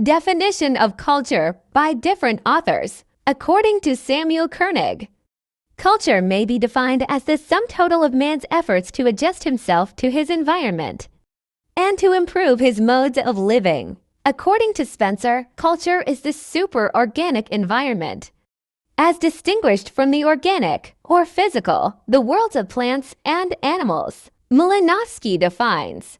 Definition of culture by different authors. According to Samuel Koenig, culture may be defined as the sum total of man's efforts to adjust himself to his environment and to improve his modes of living. According to Spencer, culture is the super-organic environment, as distinguished from the organic, or physical, the worlds of plants and animals. Malinowski defines,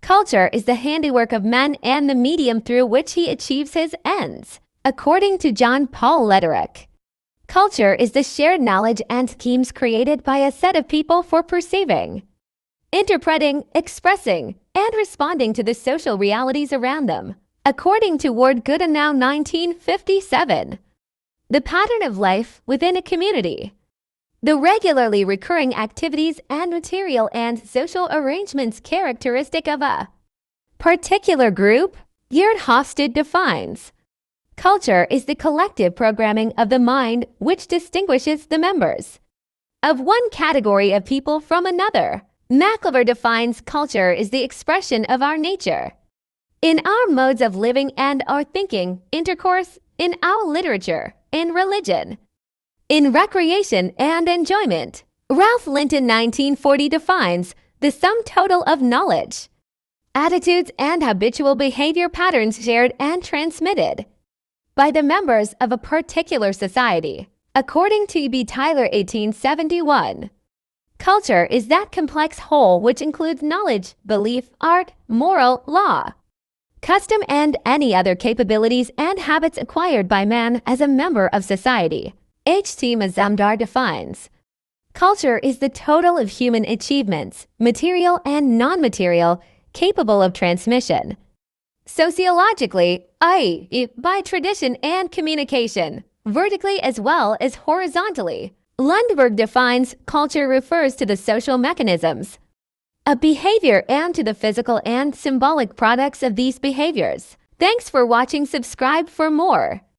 culture is the handiwork of man and the medium through which he achieves his ends. According to John Paul Lederach, culture is the shared knowledge and schemes created by a set of people for perceiving, interpreting, expressing, and responding to the social realities around them. According to Ward Goodenow 1957, the pattern of life within a community, the regularly recurring activities and material and social arrangements characteristic of a particular group. Gerd Hofstede defines, culture is the collective programming of the mind which distinguishes the members of one category of people from another. McIver defines culture is the expression of our nature in our modes of living and our thinking, intercourse, in our literature, in religion, in recreation and enjoyment. Ralph Linton 1940 defines the sum total of knowledge, attitudes, and habitual behavior patterns shared and transmitted by the members of a particular society. According to B. Tylor 1871, culture is that complex whole which includes knowledge, belief, art, moral, law, custom, and any other capabilities and habits acquired by man as a member of society. H. T. Mazumdar defines, culture is the total of human achievements, material and non-material, capable of transmission, sociologically, i.e., by tradition and communication, vertically as well as horizontally. Lundberg defines culture refers to the social mechanisms of behavior and to the physical and symbolic products of these behaviors. Thanks for watching. Subscribe for more.